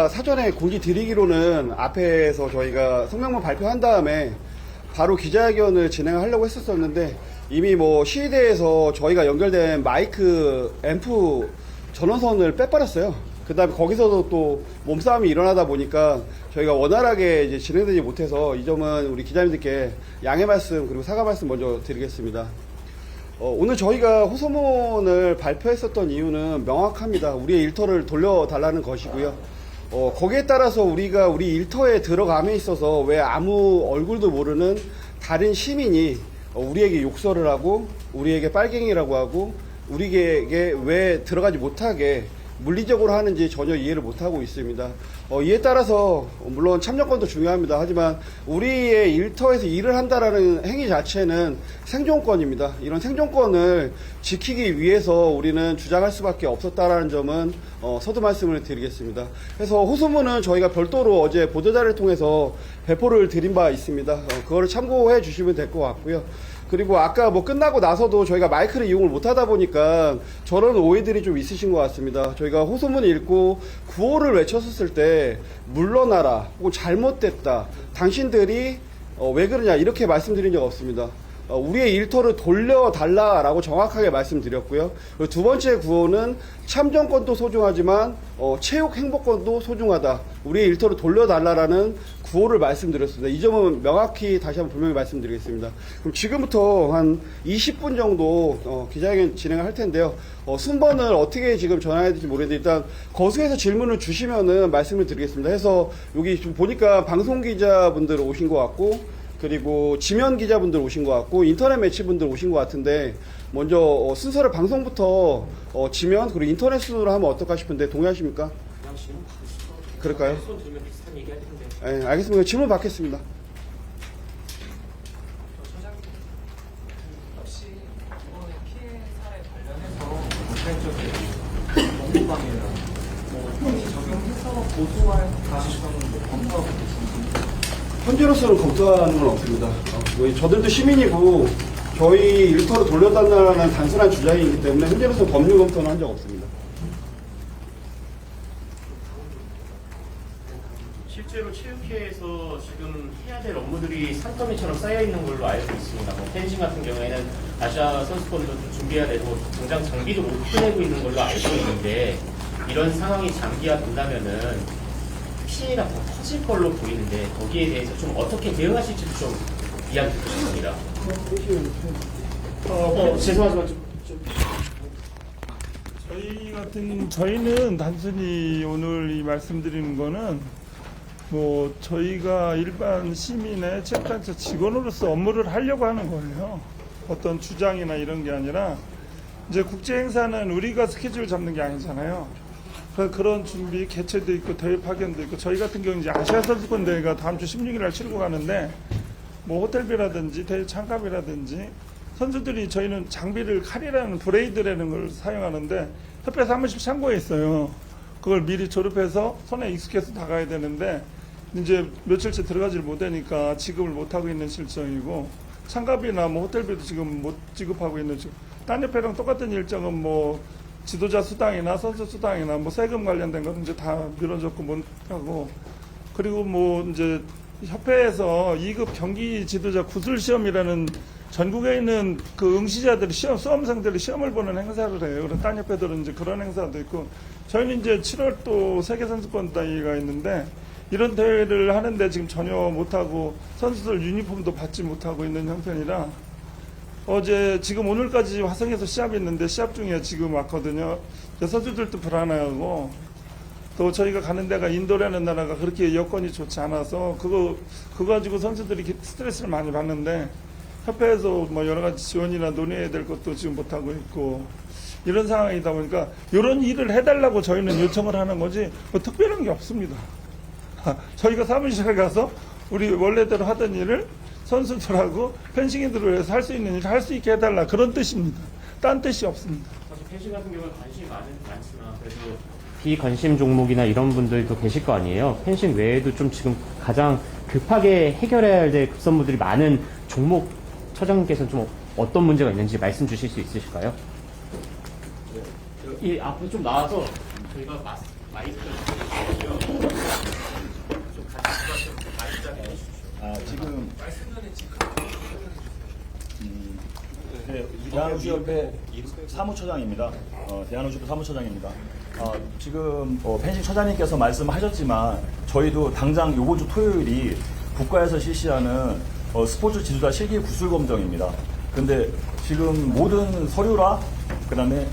저희가 사전에 공지 드리기로는 앞에서 저희가 성명문 발표한 다음에 바로 기자회견을 진행하려고 했었는데 이미 뭐 시의대에서 저희가 연결된 마이크 앰프 전원선을 빼버렸어요. 그 다음에 거기서도 또 몸싸움이 일어나다 보니까 저희가 원활하게 이제 진행되지 못해서 이 점은 우리 기자님들께 양해 말씀 그리고 사과 말씀 먼저 드리겠습니다. 오늘 저희가 호소문을 발표했었던 이유는 명확합니다. 우리의 일터를 돌려달라는 것이고요. 거기에 따라서 우리가 우리 일터에 들어감에 있어서 왜 아무 얼굴도 모르는 다른 시민이 우리에게 욕설을 하고 우리에게 빨갱이라고 하고 우리에게 왜 들어가지 못하게 물리적으로 하는지 전혀 이해를 못하고 있습니다. 이에 따라서 물론 참여권도 중요합니다. 하지만 우리의 일터에서 일을 한다라는 행위 자체는 생존권입니다. 이런 생존권을 지키기 위해서 우리는 주장할 수밖에 없었다라는 점은 서두 말씀을 드리겠습니다. 그래서 호소문은 저희가 별도로 어제 보도자료를 통해서 배포를 드린 바 있습니다. 그거를 참고해 주시면 될 것 같고요. 그리고 아까 뭐 끝나고 나서도 저희가 마이크를 이용을 못하다 보니까 저런 오해들이 좀 있으신 것 같습니다. 저희가 호소문을 읽고 구호를 외쳤었을 때 물러나라 혹은 잘못됐다 당신들이 왜 그러냐 이렇게 말씀드린 적 없습니다. 우리의 일터를 돌려달라라고 정확하게 말씀드렸고요. 그리고 두 번째 구호는 참정권도 소중하지만 체육 행복권도 소중하다. 우리의 일터를 돌려달라라는 구호를 말씀드렸습니다. 이 점은 명확히 다시 한번 분명히 말씀드리겠습니다. 그럼 지금부터 한 20분 정도 기자회견 진행을 할 텐데요. 순번을 어떻게 지금 전화해야 될지 모르겠는데 일단 거수해서 질문을 주시면은 말씀을 드리겠습니다. 해서 여기 좀 보니까 방송 기자분들 오신 것 같고 그리고 지면 기자분들 오신 것 같고 인터넷 매체분들 오신 것 같은데 먼저 순서를 방송부터 지면 그리고 인터넷 순으로 하면 어떨까 싶은데 동의하십니까? 그럴까요? 네, 알겠습니다. 질문 받겠습니다. 혹시 이번에 피해 사례 관련해서 공무방해나 적용해서 고소할 가능성은 검토하고 계신지? 현재로서는 검토하는 건 없습니다. 저들도 시민이고 저희 일터로 돌려달라는 단순한 주장이기 때문에 현재로서는 법률 검토는 한 적 없습니다. 실제로 체육회에서 지금 해야 될 업무들이 산더미처럼 쌓여 있는 걸로 알고 있습니다. 뭐 펜싱 같은 경우에는 아시아 선수권도 좀 준비해야 되고 당장 장비도 못 보내고 있는 걸로 알고 있는데 이런 상황이 장기화된다면은 피해가 더 커질 걸로 보이는데 거기에 대해서 좀 어떻게 대응하실지도 좀 이야기 듣고 싶습니다. 죄송하지만 저희는 단순히 오늘 이 말씀드리는 거는 뭐 저희가 일반 시민의 체육단체 직원으로서 업무를 하려고 하는 거예요. 어떤 주장이나 이런 게 아니라 이제 국제 행사는 우리가 스케줄 잡는 게 아니잖아요. 그런 준비, 개최도 있고 대회 파견도 있고 저희 같은 경우는 이제 아시아 선수권 대회가 다음 주 16일 날 치르고 가는데 뭐 호텔비라든지 대회 참가비라든지 선수들이 저희는 장비를 칼이라는 브레이드라는 걸 사용하는데 협회에서 한 번씩 참고해 있어요. 그걸 미리 조립해서 손에 익숙해서 나가야 되는데 이제 며칠째 들어가질 못하니까 지급을 못하고 있는 실정이고 참가비나 뭐 호텔비도 지금 못 지급하고 있는 지금 딴 협회랑 똑같은 일정은 뭐 지도자 수당이나 선수 수당이나 뭐 세금 관련된 건 이제 다 밀어줬고 못하고 그리고 뭐 이제 협회에서 2급 경기 지도자 구술 시험이라는 전국에 있는 그 응시자들이 수험생들이 시험을 보는 행사를 해요. 그런 딴 협회들은 이제 그런 행사도 있고 저희는 이제 7월 또 세계선수권 대회가 있는데 이런 대회를 하는데 지금 전혀 못하고 선수들 유니폼도 받지 못하고 있는 형편이라 어제 지금 오늘까지 화성에서 시합이 있는데 시합 중에 지금 왔거든요. 선수들도 불안해하고 또 저희가 가는 데가 인도라는 나라가 그렇게 여건이 좋지 않아서 그거 가지고 선수들이 스트레스를 많이 받는데 협회에서 뭐 여러 가지 지원이나 논의해야 될 것도 지금 못하고 있고 이런 상황이다 보니까 이런 일을 해달라고 저희는 요청을 하는 거지 뭐 특별한 게 없습니다. 저희가 사무실에 가서 우리 원래대로 하던 일을 선수들하고 펜싱인들을 위해서 할 수 있는 일을 할 수 있게 해달라 그런 뜻입니다. 딴 뜻이 없습니다. 사실 펜싱 같은 경우는 관심이 많지만 그래도 비관심 종목이나 이런 분들도 계실 거 아니에요. 펜싱 외에도 좀 지금 가장 급하게 해결해야 될 급선무들이 많은 종목 처장님께서는 좀 어떤 문제가 있는지 말씀 주실 수 있으실까요? 이 앞으로 좀 나와서 저희가 마이크를 주시고요. 대한호주협회 사무처장입니다. 대한호주협회 사무처장입니다. 지금 펜싱 처장님께서 말씀하셨지만 저희도 당장 이번 주 토요일이 국가에서 실시하는 스포츠 지도자 실기 구술 검정입니다. 근데 지금 모든 서류라 그다음에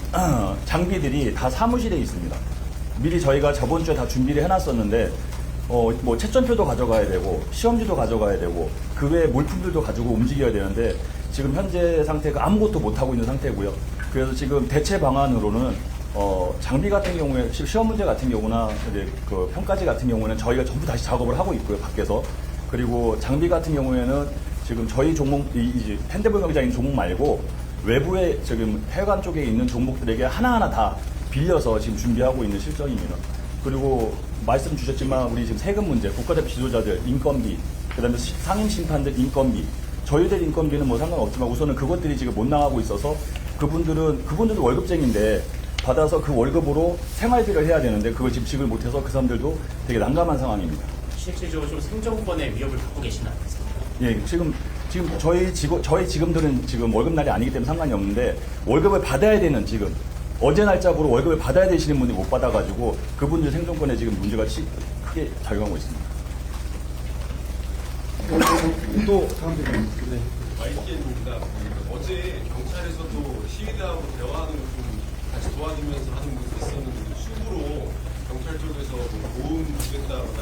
장비들이 다 사무실에 있습니다. 미리 저희가 저번 주에 다 준비를 해놨었는데 뭐 채점표도 가져가야 되고 시험지도 가져가야 되고 그 외에 물품들도 가지고 움직여야 되는데 지금 현재 상태가 아무것도 못 하고 있는 상태고요. 그래서 지금 대체 방안으로는 장비 같은 경우에 시험 문제 같은 경우나 이제 그 평가지 같은 경우는 저희가 전부 다시 작업을 하고 있고요, 밖에서. 그리고 장비 같은 경우에는 지금 저희 종목 이제 핸드볼 경기장인 종목 말고 외부에 지금 해관 쪽에 있는 종목들에게 하나하나 다 빌려서 지금 준비하고 있는 실정입니다. 그리고 말씀 주셨지만 우리 지금 세금 문제, 국가대표 지도자들 인건비, 그다음에 상임 심판들 인건비, 저희들 인건비는 뭐 상관없지만 우선은 그것들이 지금 못 나가고 있어서 그분들도 월급쟁인데 받아서 그 월급으로 생활비를 해야 되는데 그걸 지금 지급을 못해서 그 사람들도 되게 난감한 상황입니다. 실질적으로 좀 생존권의 위협을 갖고 계시는 않습니까? 예, 지금 저희 지금들은 지금 월급날이 아니기 때문에 상관이 없는데 월급을 받아야 되는 지금 어제 날짜로 월급을 받아야 되시는 분들이 못 받아가지고 그분들 생존권에 지금 문제가 크게 작용하고 있습니다. 또 다음 질문. 네. YTN입니다. 어제 경찰에서도 시위대하고 대화하는 걸 좀 같이 도와주면서 하는 모습이 있었는데 수구로 경찰 쪽에서 뭐 도움 주겠다거나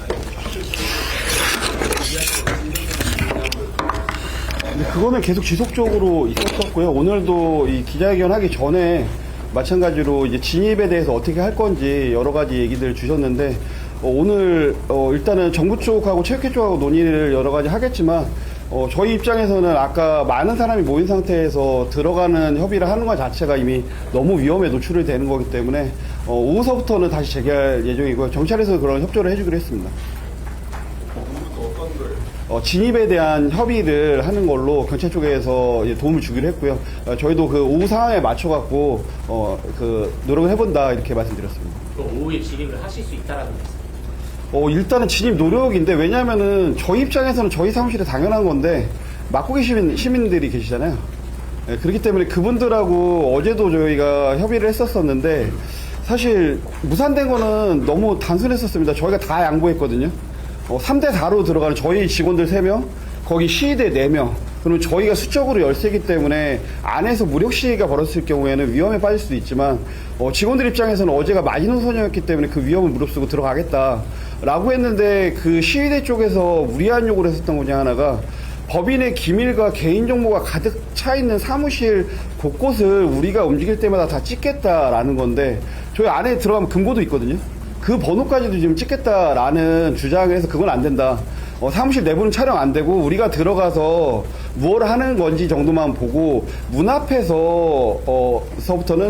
근데 그거는 계속 지속적으로 있었었고요. 오늘도 이 기자회견 하기 전에 마찬가지로 이제 진입에 대해서 어떻게 할 건지 여러 가지 얘기들 주셨는데 오늘 일단은 정부 쪽하고 체육회 쪽하고 논의를 여러 가지 하겠지만 저희 입장에서는 아까 많은 사람이 모인 상태에서 들어가는 협의를 하는 것 자체가 이미 너무 위험에 노출이 되는 거기 때문에 오후서부터는 다시 재개할 예정이고요. 경찰에서 그런 협조를 해주기로 했습니다. 진입에 대한 협의를 하는 걸로 경찰 쪽에서 도움을 주기로 했고요. 저희도 그 오후 상황에 맞춰갖고 그 노력을 해본다 이렇게 말씀드렸습니다. 그 오후에 진입을 하실 수 있다라는 말씀. 일단은 진입 노력인데 왜냐면은 저희 입장에서는 저희 사무실에 당연한 건데 맡고 계신 시민들이 계시잖아요. 그렇기 때문에 그분들하고 어제도 저희가 협의를 했었었는데 사실 무산된 거는 너무 단순했었습니다. 저희가 다 양보했거든요. 3대4로 들어가는 저희 직원들 3명, 거기 시위대 4명, 그리고 저희가 수적으로 열세기 때문에 안에서 무력 시위가 벌어졌을 경우에는 위험에 빠질 수도 있지만 직원들 입장에서는 어제가 마지노선이었기 때문에 그 위험을 무릅쓰고 들어가겠다라고 했는데 그 시위대 쪽에서 무리한 요구를 했었던 것 중에 하나가 법인의 기밀과 개인정보가 가득 차 있는 사무실 곳곳을 우리가 움직일 때마다 다 찍겠다라는 건데 저희 안에 들어가면 금고도 있거든요. 그 번호까지도 지금 찍겠다라는 주장을 해서 그건 안 된다. 사무실 내부는 촬영 안 되고 우리가 들어가서 무엇을 하는 건지 정도만 보고 문 앞에서부터는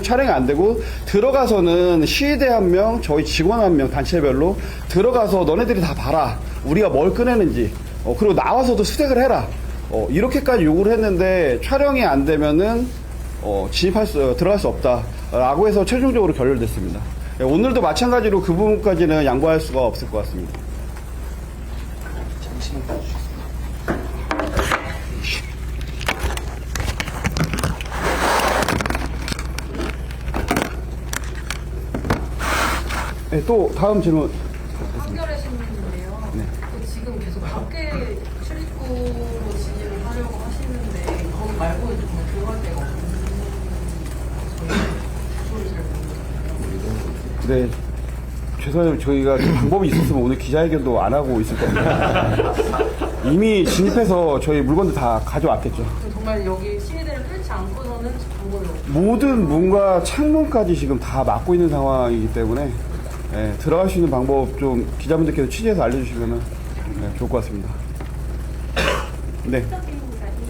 촬영이 안 되고 들어가서는 시위대 1명, 저희 직원 1명 단체별로 들어가서 너네들이 다 봐라. 우리가 뭘 꺼내는지. 그리고 나와서도 수색을 해라. 이렇게까지 요구를 했는데 촬영이 안 되면은 들어갈 수 없다라고 해서 최종적으로 결렬됐습니다. 오늘도 마찬가지로 그 부분까지는 양보할 수가 없을 것 같습니다. 네, 또 다음 질문. 한겨레 신문인데요. 네. 지금 계속 밖에 출입구로 진입을 하려고 하시는데 거기 말고 이제 정말 들어갈 데가 없는 소리 잘 모르겠어요. 네. 죄송해요. 저희가 그 방법이 있었으면 오늘 기자회견도 안 하고 있을 겁니다. 이미 진입해서 저희 물건들 다 가져왔겠죠. 정말 여기 시위대를 펼치 않고서는 방법이 없어요. 모든 문과 창문까지 지금 다 막고 있는 상황이기 때문에 들어갈 수 있는 방법 좀 기자분들께서 취재해서 알려주시면 좋을 것 같습니다. 네. 이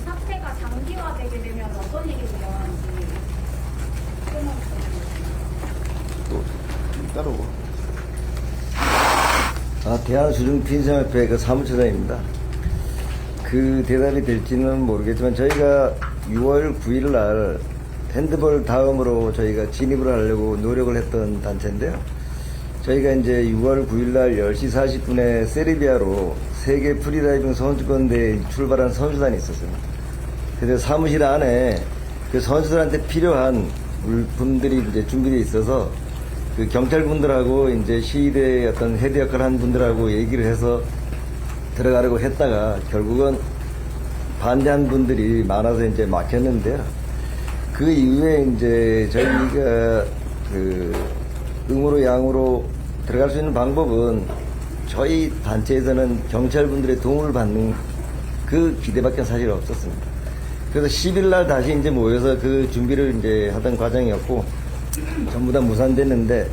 사태가 장기화되게 되면 어떤 일이 일어나는지 또 따로. 대한수중피인상협회 그 사무처장입니다. 그 대답이 될지는 모르겠지만 저희가 6월 9일 날 핸드볼 다음으로 저희가 진입을 하려고 노력을 했던 단체인데요. 저희가 이제 6월 9일 날 10시 40분에 세르비아로 세계 프리다이빙 선수권대회에 출발한 선수단이 있었어요. 그래서 사무실 안에 그 선수들한테 필요한 물품들이 이제 준비되어 있어서 그 경찰분들하고 이제 시위대 어떤 헤드 역할을 한 분들하고 얘기를 해서 들어가려고 했다가 결국은 반대한 분들이 많아서 이제 막혔는데요. 그 이후에 이제 저희가 그 응으로 양으로 들어갈 수 있는 방법은 저희 단체에서는 경찰분들의 도움을 받는 그 기대밖에 사실 없었습니다. 그래서 10일 날 다시 이제 모여서 그 준비를 이제 하던 과정이었고 전부 다 무산됐는데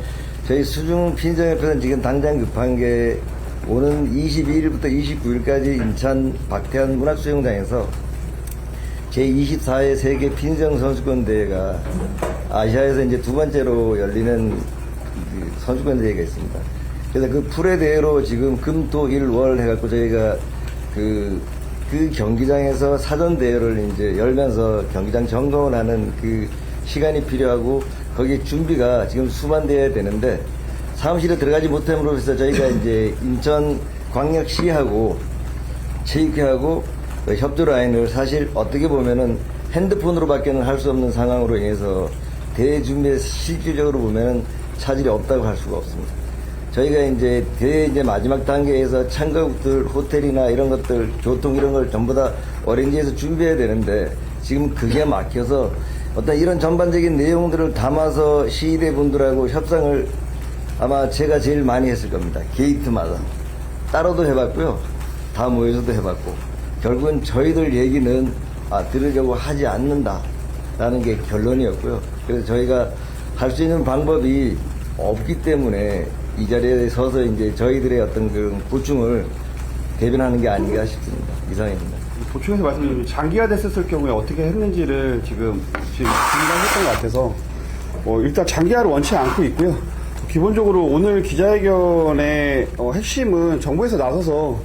저희 수중 핀정협회는 지금 당장 급한 게 오는 22일부터 29일까지 인천 박태환 문학수영장에서 제24회 세계 핀정 선수권 대회가 아시아에서 이제 두 번째로 열리는 그 선수권 대회가 있습니다. 그래서 그 프레 대회로 지금 금, 토, 일, 월 해갖고 저희가 그 경기장에서 사전 대회를 이제 열면서 경기장 점검을 하는 그 시간이 필요하고 거기 준비가 지금 수반돼야 되는데 사무실에 들어가지 못함으로 해서 저희가 이제 인천광역시하고 체육회하고 협조 라인을 사실 어떻게 보면은 핸드폰으로밖에는 할 수 없는 상황으로 인해서 대회 준비에 실질적으로 보면은 차질이 없다고 할 수가 없습니다. 저희가 이제 대회 이제 마지막 단계에서 참가국들 호텔이나 이런 것들 교통 이런 걸 전부 다 어레인지해서 준비해야 되는데 지금 그게 막혀서 어떤 이런 전반적인 내용들을 담아서 시위대 분들하고 협상을 아마 제가 제일 많이 했을 겁니다. 게이트마다 따로도 해봤고요. 다 모여서도 해봤고 결국은 저희들 얘기는 들으려고 하지 않는다라는 게 결론이었고요. 그래서 저희가 할 수 있는 방법이 없기 때문에 이 자리에 서서 이제 저희들의 어떤 그런 고충을 대변하는 게 아닌가 싶습니다. 이상입니다. 보충해서 말씀드리면 장기화 됐었을 경우에 어떻게 했는지를 지금 진단했던 것 같아서 일단 장기화를 원치 않고 있고요. 기본적으로 오늘 기자회견의 핵심은 정부에서 나서서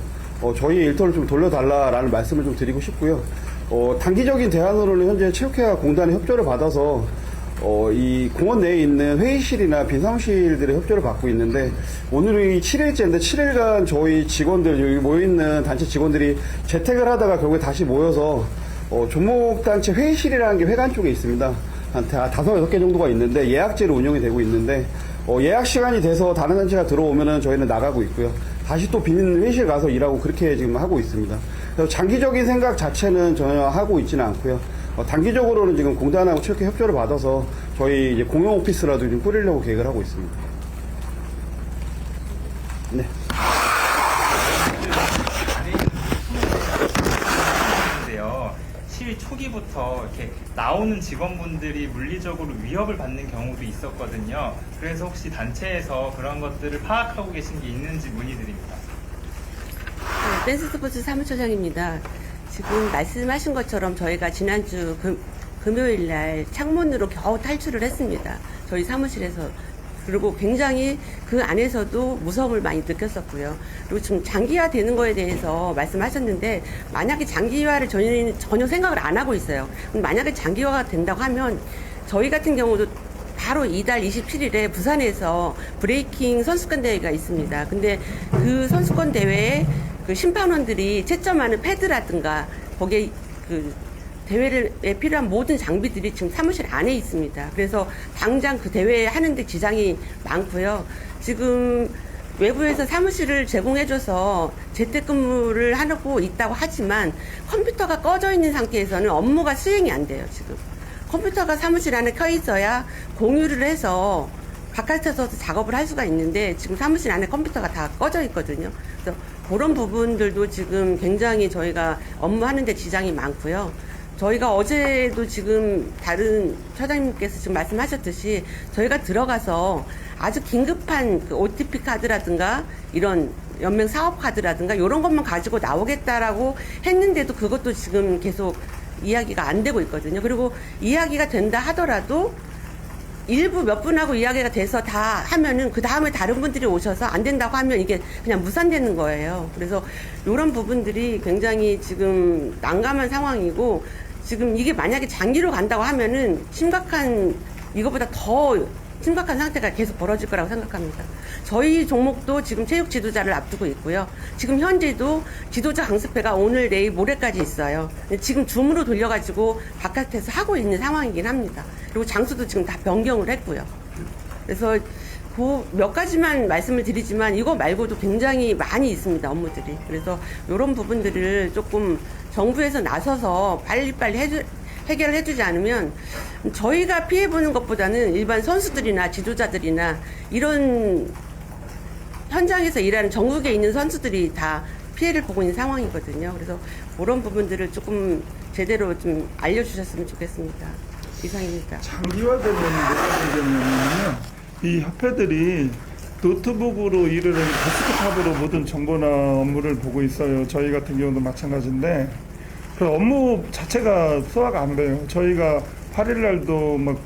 저희 일터를 좀 돌려달라라는 말씀을 좀 드리고 싶고요. 단기적인 대안으로는 현재 체육회와 공단의 협조를 받아서 이 공원 내에 있는 회의실이나 빈 사무실들의 협조를 받고 있는데 오늘이 7일째인데 7일간 저희 직원들 여기 모여있는 단체 직원들이 재택을 하다가 결국에 다시 모여서 종목단체 회의실이라는 게 회관 쪽에 있습니다. 한 5-6개 정도가 있는데 예약제로 운영이 되고 있는데 예약 시간이 돼서 다른 단체가 들어오면은 저희는 나가고 있고요. 다시 또 빈 회의실 가서 일하고 그렇게 지금 하고 있습니다. 그래서 장기적인 생각 자체는 전혀 하고 있지는 않고요. 단기적으로는 지금 공단하고 체육회 협조를 받아서 저희 이제 공용 오피스라도 좀 꾸리려고 계획을 하고 있습니다. 네. 시위 초기부터 이렇게 나오는 직원분들이 물리적으로 위협을 받는 경우도 있었거든요. 그래서 혹시 단체에서 그런 것들을 파악하고 계신 게 있는지 문의드립니다. 네, 댄스스포츠 사무처장입니다. 지금 말씀하신 것처럼 저희가 지난주 금요일 날 창문으로 겨우 탈출을 했습니다. 저희 사무실에서. 그리고 굉장히 그 안에서도 무서움을 많이 느꼈었고요. 그리고 지금 장기화 되는 거에 대해서 말씀하셨는데 만약에 장기화를 전혀 생각을 안 하고 있어요. 만약에 장기화가 된다고 하면 저희 같은 경우도 바로 이달 27일에 부산에서 브레이킹 선수권 대회가 있습니다. 근데 그 선수권 대회에 그 심판원들이 채점하는 패드라든가 거기에 그 대회에 필요한 모든 장비들이 지금 사무실 안에 있습니다. 그래서 당장 그 대회 하는데 지장이 많고요. 지금 외부에서 사무실을 제공해줘서 재택근무를 하고 있다고 하지만 컴퓨터가 꺼져 있는 상태에서는 업무가 수행이 안 돼요, 지금. 컴퓨터가 사무실 안에 켜 있어야 공유를 해서 바깥에서 작업을 할 수가 있는데 지금 사무실 안에 컴퓨터가 다 꺼져 있거든요. 그래서 그런 부분들도 지금 굉장히 저희가 업무하는데 지장이 많고요. 저희가 어제도 지금 다른 처장님께서 지금 말씀하셨듯이 저희가 들어가서 아주 긴급한 그 OTP 카드라든가 이런 연맹 사업 카드라든가 이런 것만 가지고 나오겠다라고 했는데도 그것도 지금 계속 이야기가 안 되고 있거든요. 그리고 이야기가 된다 하더라도 일부 몇 분하고 이야기가 돼서 다 하면은 그 다음에 다른 분들이 오셔서 안 된다고 하면 이게 그냥 무산되는 거예요. 그래서 이런 부분들이 굉장히 지금 난감한 상황이고 지금 이게 만약에 장기로 간다고 하면은 이거보다 더 심각한 상태가 계속 벌어질 거라고 생각합니다. 저희 종목도 지금 체육 지도자를 앞두고 있고요. 지금 현재도 지도자 강습회가 오늘, 내일, 모레까지 있어요. 지금 줌으로 돌려가지고 바깥에서 하고 있는 상황이긴 합니다. 그리고 장소도 지금 다 변경을 했고요. 그래서 그 몇 가지만 말씀을 드리지만 이거 말고도 굉장히 많이 있습니다, 업무들이. 그래서 이런 부분들을 조금 정부에서 나서서 빨리빨리 해결을 해주지 않으면 저희가 피해보는 것보다는 일반 선수들이나 지도자들이나 이런 현장에서 일하는 전국에 있는 선수들이 다 피해를 보고 있는 상황이거든요. 그래서 그런 부분들을 조금 제대로 좀 알려주셨으면 좋겠습니다. 이상입니다. 장기화되면 뭐가 되냐면요. 이 협회들이 노트북으로 일을 하는 데스크탑으로 모든 정보나 업무를 보고 있어요. 저희 같은 경우도 마찬가지인데 그 업무 자체가 소화가 안 돼요. 저희가 8일 날도 막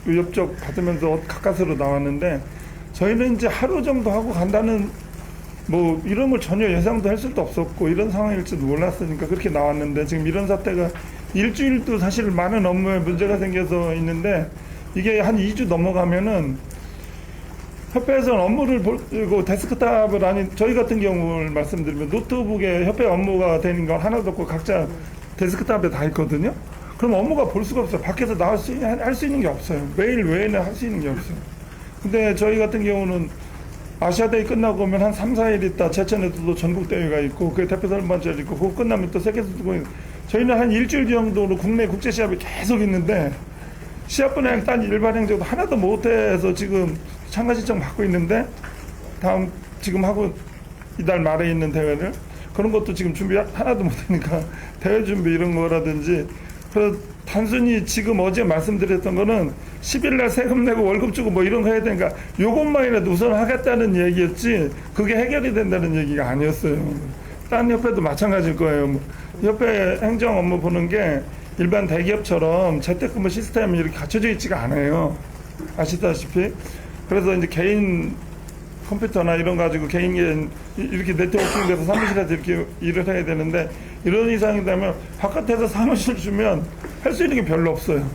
의협적 받으면서 가까스로 나왔는데 저희는 이제 하루 정도 하고 간다는 뭐 이런 걸 전혀 예상도 할 수도 없었고 이런 상황일지도 몰랐으니까 그렇게 나왔는데 지금 이런 사태가 일주일도 사실 많은 업무에 문제가 생겨서 있는데 이게 한 2주 넘어가면은 협회에서는 업무를 보고 데스크탑을 아닌 저희 같은 경우를 말씀드리면 노트북에 협회 업무가 되는 건 하나도 없고 각자 데스크탑에 다 있거든요. 그럼 업무가 볼 수가 없어요. 밖에서 나올 할 수 있는 게 없어요. 메일 외에는 할 수 있는 게 없어요. 근데 저희 같은 경우는 아시아대회 끝나고 오면 한 3, 4일 있다 제천에도 전국대회가 있고 그 대표 선발전 있고 그거 끝나면 또 세계에서 두고 저희는 한 일주일 정도로 국내 국제 시합이 계속 있는데 시합 분야행 딴 일반 행정도 하나도 못해서 지금 참가 신청 받고 있는데 다음 지금 하고 이달 말에 있는 대회를 그런 것도 지금 준비 하나도 못하니까 대회 준비 이런 거라든지 그래서 단순히 지금 어제 말씀드렸던 거는 10일 날 세금 내고 월급 주고 뭐 이런 거 해야 되니까 요것만이라도 우선 하겠다는 얘기였지 그게 해결이 된다는 얘기가 아니었어요. 딴 협회도 마찬가지일 거예요. 뭐 협회 행정 업무 보는 게 일반 대기업처럼 재택근무 시스템이 이렇게 갖춰져 있지가 않아요. 아시다시피. 그래서 이제 개인 컴퓨터나 이런 거 가지고 개인 이렇게 네트워킹 돼서 사무실에서 이렇게 일을 해야 되는데 이런 이상이 되면 바깥에서 사무실 주면 할 수 있는 게 별로 없어요.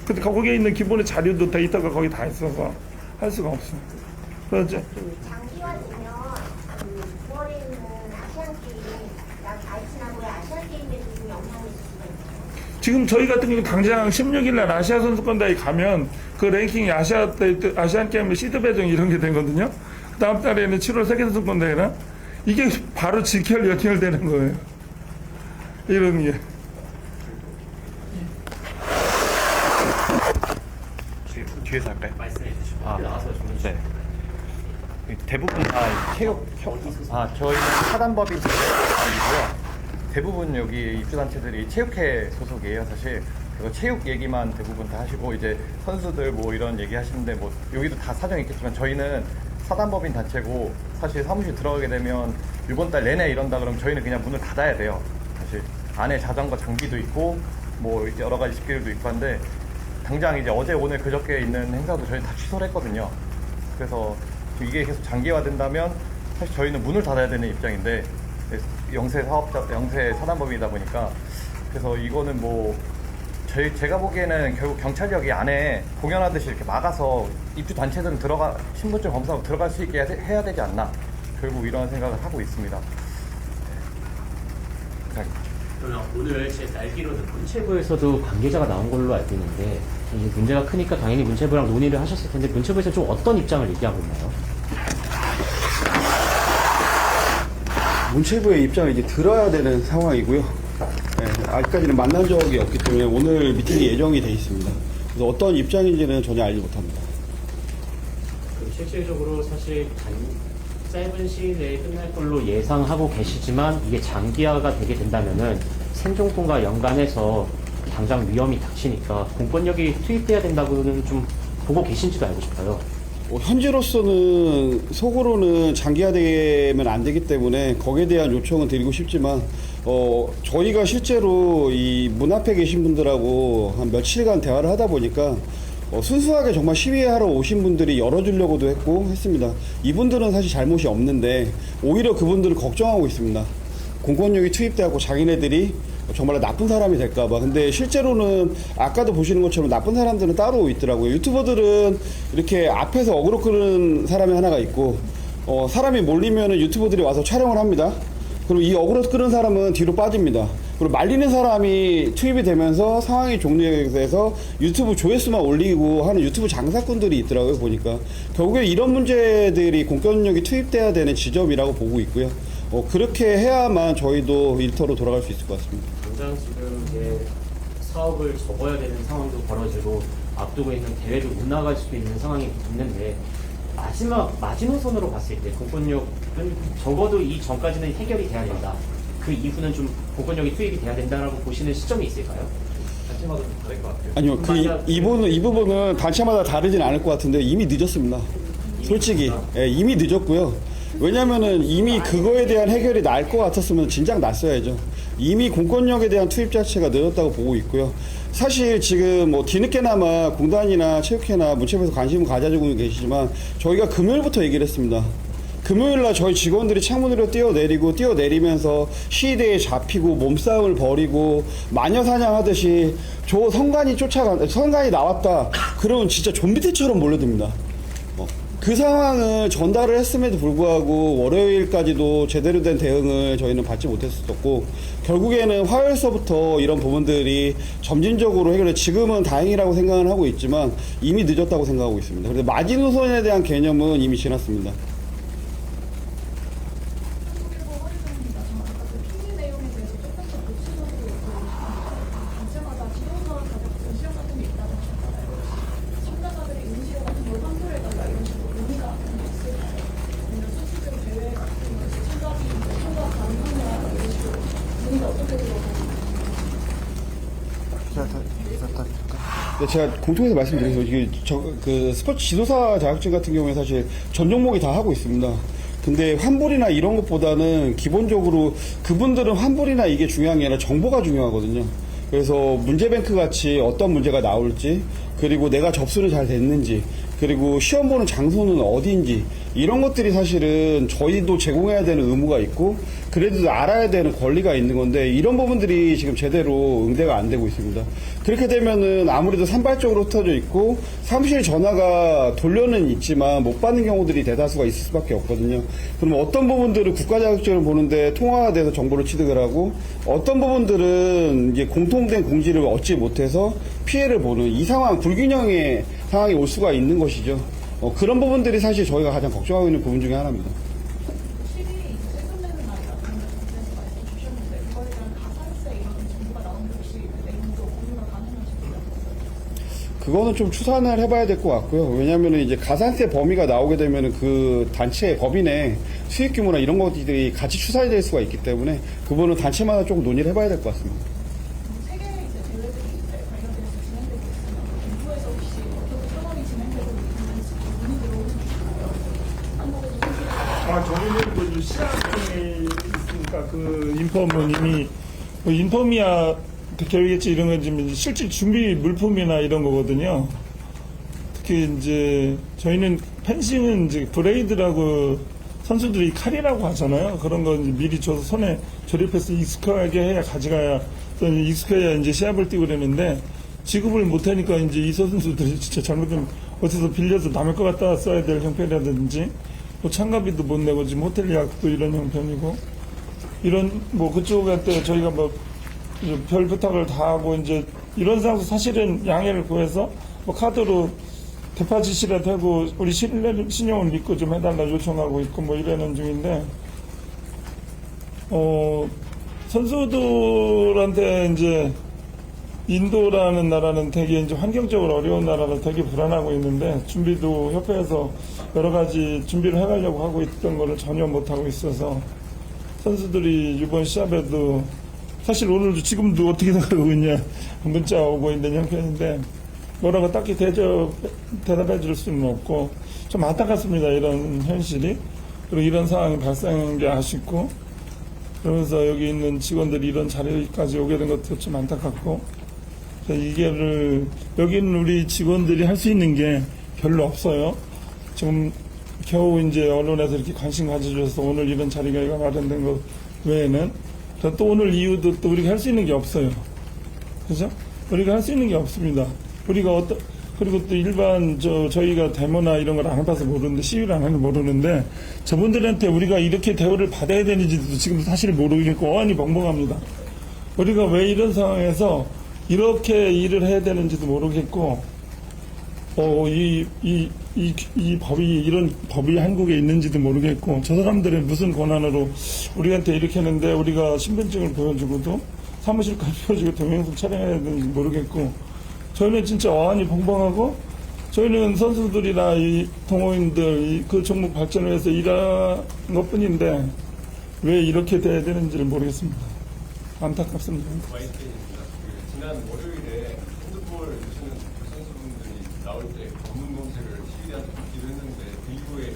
근데 거기에 있는 기본의 자료도 데이터가 거기 다 있어서 할 수가 없어요. 그래서 이제 장기화되면 9월에 있는 아시안게임, 지난번에 아시안게임에도 좀 영향이 있을 수가 있나요? 지금 저희 같은 경우 당장 16일 날 아시아 선수권대회 가면 그 랭킹이 아시안 게임 시드 배정 이런 게 되거든요. 다음 달에는 7월 세계 선수권대회나 이게 바로 직결 연결되는 거예요. 이런 게. 뒤에서 할까요? 말씀해 주시고 나와서 좀 네. 대부분 다 체육 저희는 사단법인 단체이고요. 대부분 여기 입주단체들이 체육회 소속이에요, 사실. 그리고 체육 얘기만 대부분 다 하시고, 이제 선수들 뭐 이런 얘기 하시는데, 뭐, 여기도 다 사정이 있겠지만, 저희는 사단법인 단체고, 사실 사무실 들어가게 되면, 이번 달 내내 이런다 그러면 저희는 그냥 문을 닫아야 돼요. 사실. 안에 자전거 장비도 있고, 뭐, 여러 가지 집기들도 있고 한데, 당장 이제 어제, 오늘, 그저께 있는 행사도 저희 다 취소를 했거든요. 그래서 이게 계속 장기화된다면, 사실 저희는 문을 닫아야 되는 입장인데, 영세 사단법인이다 보니까 그래서 이거는 뭐 제가 보기에는 결국 경찰력이 안에 공연하듯이 이렇게 막아서 입주 단체들은 신분증 검사하고 들어갈 수 있게 해야 되지 않나 결국 이런 생각을 하고 있습니다. 그러면 오늘 제 알기로는 문체부에서도 관계자가 나온 걸로 알고 있는데 이제 문제가 크니까 당연히 문체부랑 논의를 하셨을 텐데 문체부에서 좀 어떤 입장을 얘기하고 있나요? 문체부의 입장을 이제 들어야 되는 상황이고요. 네, 아직까지는 만난 적이 없기 때문에 오늘 미팅이 예정이 돼 있습니다. 그래서 어떤 입장인지는 전혀 알지 못합니다. 실질적으로 사실 짧은 시일 내에 끝날 걸로 예상하고 계시지만 이게 장기화가 되게 된다면은 생존권과 연관해서 당장 위험이 닥치니까 공권력이 투입돼야 된다고는 좀 보고 계신지도 알고 싶어요. 현재로서는 속으로는 장기화되면 안 되기 때문에 거기에 대한 요청은 드리고 싶지만 저희가 실제로 이 문 앞에 계신 분들하고 한 며칠간 대화를 하다 보니까 순수하게 정말 시위하러 오신 분들이 열어주려고도 했습니다. 이분들은 사실 잘못이 없는데 오히려 그분들을 걱정하고 있습니다. 공권력이 투입되고 자기네들이 정말 나쁜 사람이 될까봐. 근데 실제로는 아까도 보시는 것처럼 나쁜 사람들은 따로 있더라고요. 유튜버들은 이렇게 앞에서 어그로 끄는 사람이 하나가 있고, 사람이 몰리면은 유튜버들이 와서 촬영을 합니다. 그리고 이 어그로 끄는 사람은 뒤로 빠집니다. 그리고 말리는 사람이 투입이 되면서 상황이 종료해서 유튜브 조회수만 올리고 하는 유튜브 장사꾼들이 있더라고요, 보니까. 결국에 이런 문제들이 공권력이 투입돼야 되는 지점이라고 보고 있고요. 그렇게 해야만 저희도 일터로 돌아갈 수 있을 것 같습니다. 당장 지금 이제 사업을 접어야 되는 상황도 벌어지고 앞두고 있는 대회도 못 나갈 수도 있는 상황이 있는데 마지노선으로 봤을 때 공권력은 적어도 이 전까지는 해결이 돼야 된다. 그 이후는 좀 공권력이 투입이 돼야 된다라고 보시는 시점이 있을까요? 단체마다 좀 다를 것 같아요. 아니요, 이 부분은 단체마다 다르진 않을 것 같은데 이미 늦었습니다. 솔직히. 예, 이미 늦었고요. 왜냐면은 이미 그거에 대한 해결이 날 것 같았으면 진작 났어야죠. 이미 공권력에 대한 투입 자체가 늦었다고 보고 있고요. 사실 지금 뭐 뒤늦게나마 공단이나 체육회나 문체부에서 관심을 가져주고 계시지만 저희가 금요일부터 얘기를 했습니다. 금요일날 저희 직원들이 창문으로 뛰어내리면서 시위대에 잡히고 몸싸움을 벌이고 마녀사냥하듯이 저 성간이 나왔다. 그러면 진짜 좀비들처럼 몰려듭니다. 그 상황을 전달을 했음에도 불구하고 월요일까지도 제대로 된 대응을 저희는 받지 못했었고 결국에는 화요일서부터 이런 부분들이 점진적으로 해결해 지금은 다행이라고 생각을 하고 있지만 이미 늦었다고 생각하고 있습니다. 그런데 마지노선에 대한 개념은 이미 지났습니다. 네, 제가 공통해서 말씀드리죠. 이게 그 스포츠 지도사 자격증 같은 경우에 사실 전 종목이 다 하고 있습니다. 근데 환불이나 이런 것보다는 기본적으로 그분들은 환불이나 이게 중요한 게 아니라 정보가 중요하거든요. 그래서 문제뱅크 같이 어떤 문제가 나올지, 그리고 내가 접수를 잘 됐는지, 그리고 시험 보는 장소는 어디인지, 이런 것들이 사실은 저희도 제공해야 되는 의무가 있고, 그래도 알아야 되는 권리가 있는 건데, 이런 부분들이 지금 제대로 응대가 안 되고 있습니다. 그렇게 되면은 아무래도 산발적으로 흩어져 있고, 사무실 전화가 돌려는 있지만 못 받는 경우들이 대다수가 있을 수밖에 없거든요. 그럼 어떤 부분들은 국가 자격증을 보는데 통화가 돼서 정보를 취득을 하고, 어떤 부분들은 이제 공통된 공지를 얻지 못해서 피해를 보는 이 상황, 불균형의 상황이 올 수가 있는 것이죠. 그런 부분들이 사실 저희가 가장 걱정하고 있는 부분 중에 하나입니다. 그거는 좀 추산을 해봐야 될 것 같고요. 왜냐하면 이제 가산세 범위가 나오게 되면 그 단체 법인의 수익 규모나 이런 것들이 같이 추산이 될 수가 있기 때문에 그거는 단체마다 조금 논의를 해봐야 될 것 같습니다. 저희는 그 시합에 있으니까 그 인펌은 이미 인펌이야 결의겠지 이런 건 지금 실질 준비 물품이나 이런 거거든요. 특히 이제 저희는 펜싱은 이제 브레이드라고 선수들이 칼이라고 하잖아요. 그런 건 미리 줘서 손에 조립해서 익숙하게 해야 가져가야 또 익숙해야 이제 시합을 뛰고 그러는데 지급을 못하니까 이제 이 선수들이 진짜 잘못하면 어디서 빌려서 남의 거 갖다 써야 될 형편이라든지 뭐 참가비도 못 내고 지금 호텔 예약도 이런 형편이고 이런 뭐 그쪽한테 저희가 뭐 별 부탁을 다 하고 이제 이런 상황에서 사실은 양해를 구해서 뭐 카드로 데파짓이라도 하고 우리 신용을 믿고 좀 해달라 요청하고 있고 뭐 이러는 중인데 선수들한테 이제 인도라는 나라는 되게 이제 환경적으로 어려운 나라라 되게 불안하고 있는데 준비도 협회에서 여러 가지 준비를 해가려고 하고 있던 거를 전혀 못 하고 있어서 선수들이 이번 시합에도 사실 오늘도 지금도 어떻게 나가고 있냐 문자 오고 있는 형편인데 뭐라고 딱히 대답해 줄 수는 없고 좀 안타깝습니다. 이런 현실이. 그리고 이런 상황이 발생한 게 아쉽고 그러면서 여기 있는 직원들이 이런 자리까지 오게 된 것도 좀 안타깝고 이게를 여기 있는 우리 직원들이 할 수 있는 게 별로 없어요. 지금 겨우 이제 언론에서 이렇게 관심 가져줘서 오늘 이런 자리가 마련된 것 외에는 또 오늘 이후도 또 우리가 할 수 있는 게 없어요. 그죠? 우리가 할 수 있는 게 없습니다. 우리가 그리고 또 일반 저희가 데모나 이런 걸 안 해봐서 모르는데, 시위를 안 하는 모르는데, 저분들한테 우리가 이렇게 대우를 받아야 되는지도 지금 사실 모르겠고 어안이 벙벙합니다. 우리가 왜 이런 상황에서 이렇게 일을 해야 되는지도 모르겠고, 이 법이, 이런 법이 한국에 있는지도 모르겠고, 저 사람들의 무슨 권한으로 우리한테 이렇게 했는데, 우리가 신분증을 보여주고도, 사무실까지 보여주고 동영상 촬영해야 되는지 모르겠고, 저희는 진짜 어안이 벙벙하고, 저희는 선수들이나 이 동호인들, 그 종목 발전을 위해서 일한 것 뿐인데, 왜 이렇게 돼야 되는지를 모르겠습니다. 안타깝습니다. YTN입니다. 지난 월요일에 핸드볼 주시는 선수분들이 나올 때 검문 검색을 시위대한테 받기도 했는데 그 이후에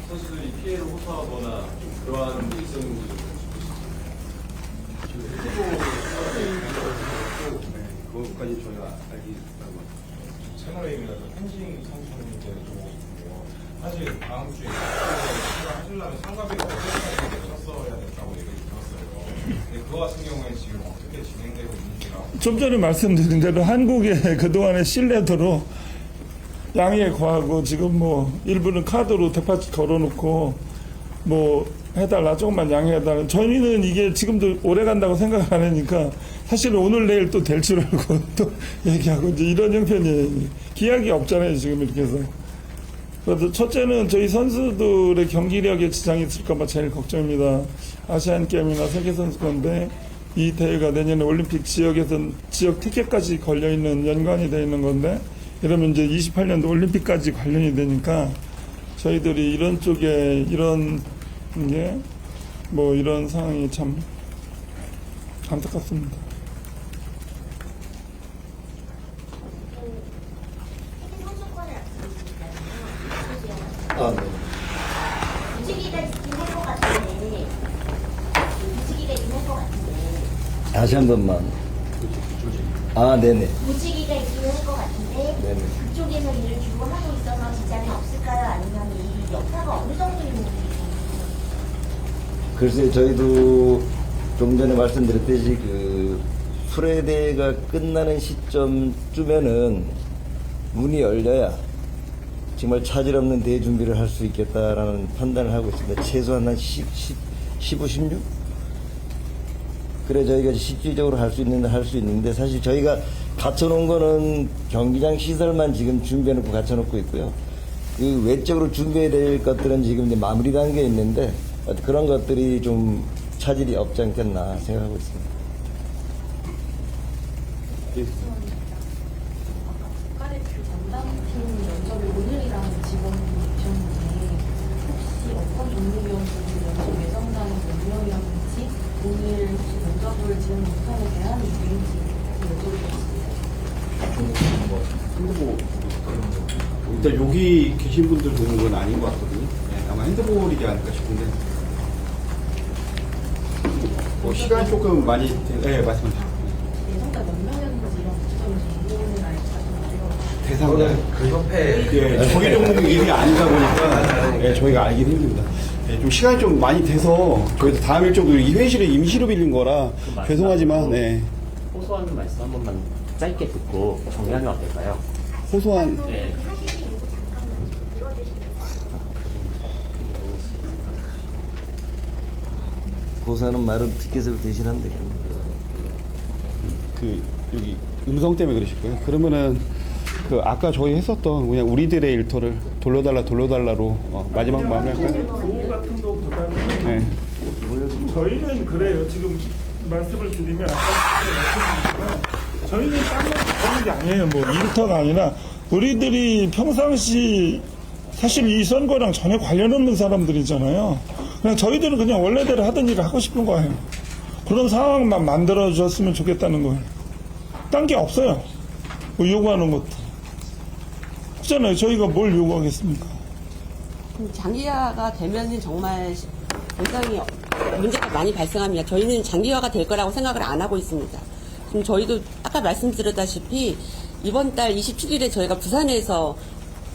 선수들이 피해를 호소하거나 좀 그러한 게 있었는지 좀 그것까지 저희가 알기 있다고. 채널A입니다. 펜싱 선수 문제를 좀 있는데요. 사실 다음 주에 하시려면 상가비가 어떻게 쳤어야 됐다고 얘기를 들었어요. 근데 그거 같은 경우에 지금 어떻게 진행되고 있는지랑 좀 전에 말씀드린 대로 한국의 그동안의 신뢰도로 양해에 거하고 지금 뭐 일부는 카드로 대파치 걸어놓고 뭐 해달라, 조금만 양해해달라. 저희는 이게 지금도 오래 간다고 생각을 안 하니까 사실은 오늘 내일 또 될 줄 알고 또 얘기하고 이제 이런 형편이 기약이 없잖아요, 지금 이렇게 해서. 그래서 첫째는 저희 선수들의 경기력에 지장이 있을까봐 제일 걱정입니다. 아시안게임이나 세계선수권대 이 대회가 내년에 올림픽 지역에서 지역 티켓까지 걸려있는 연관이 되어 있는 건데, 이러면 이제 28년도 올림픽까지 관련이 되니까 저희들이 이런 쪽에 이런 게 뭐 이런 상황이 참 안타깝습니다. 무지개가 있긴 할 것 같은데, 무지개가 있긴 할 것 같은데, 다시 한 번만. 네네. 무지개가 있긴 할 것 같은데, 네네. 그쪽에서 일을 주로 하고 있어서 지장이 없을까요? 아니면 이 역사가 어느 정도 있는지. 글쎄, 저희도 좀 전에 말씀드렸듯이 그 수레대가 끝나는 시점쯤에는 문이 열려야 정말 차질 없는 대회 준비를 할 수 있겠다라는 판단을 하고 있습니다. 최소한 한 15, 16? 그래 저희가 실질적으로 할 수 있는데 사실 저희가 갖춰놓은 거는 경기장 시설만 지금 준비해놓고 갖춰놓고 있고요. 그 외적으로 준비해야 될 것들은 지금 이제 마무리 단계에 있는데 그런 것들이 좀 차질이 없지 않겠나 생각하고 있습니다. 국가대표 담당팀 면접을 오늘이라는 직원이 오셨는데 혹시 어떤 종목이었는지 면접 예정자는 몇 명이었는지 오늘 혹시 면접을 지원 못하는 대안이 있는지 여쭤보겠습니다. 일단 여기 계신 분들 보는 건 아닌 것 같거든요. 네, 아마 핸드볼이지 않을까 싶은데. 시간이 조금 많이, 네, 말씀하세요. 예정자 몇 명이었는지 이런 구체적인 정보를 알고 대상자. 그 협회 예, 저희 종목 일이 아니다 보니까 예, 저희가 알긴 힘듭니다. 예, 좀 시간이 좀 많이 돼서 저희도 다음 일정도 이 회의실을 임시로 빌린 거라 죄송하지만 네. 호소하는 말씀 한 번만 짧게 듣고 정리하면 어떨까요? 호소한 네. 고사는 말은 티켓을 대신한대. 그 여기 음성 때문에 그러실 거예요. 그러면은 그 아까 저희 했었던 그냥 우리들의 일터를 돌려달라로 마지막 마무리할까요? 보호 같은 것보다는 네. 저희는 그래요. 지금 말씀을 드리면 아까 말씀드렸지만 저희는 딴거 게 아니에요. 뭐 일터가 아니라 우리들이 평상시 사실 이 선거랑 전혀 관련 없는 사람들이잖아요. 그냥 저희들은 그냥 원래대로 하던 일을 하고 싶은 거예요. 그런 상황만 만들어줬으면 좋겠다는 거예요. 딴 게 없어요. 뭐 요구하는 것도. 그렇잖아요. 저희가 뭘 요구하겠습니까? 장기화가 되면은 정말 굉장히 문제가 많이 발생합니다. 저희는 장기화가 될 거라고 생각을 안 하고 있습니다. 지금 저희도 아까 말씀드렸다시피 이번 달 27일에 저희가 부산에서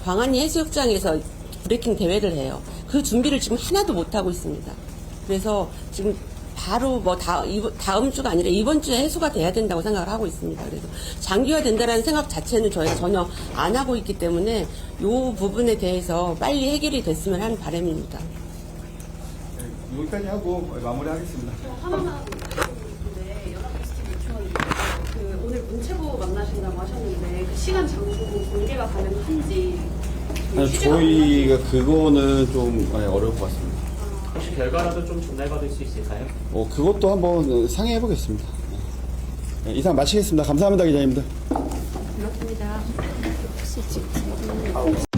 광안리 해수욕장에서 브레이킹 대회를 해요. 그 준비를 지금 하나도 못 하고 있습니다. 그래서 지금 바로 뭐 다음 주가 아니라 이번 주에 해소가 돼야 된다고 생각을 하고 있습니다. 그래서 장기화 된다라는 생각 자체는 저희가 전혀 안 하고 있기 때문에 이 부분에 대해서 빨리 해결이 됐으면 하는 바람입니다. 여기까지 하고 마무리하겠습니다. 하나만 네, 연합뉴스TV 요청하는데 그 오늘 문체부 만나신다고 하셨는데 그 시간 장소 공개가 가능한지 저희가 그거는 좀 어려울 것 같습니다. 혹시 결과라도 좀 전달받을 수 있을까요? 그것도 한번 상의해 보겠습니다. 이상 마치겠습니다. 감사합니다, 기자님들. 고맙습니다. 혹시 지금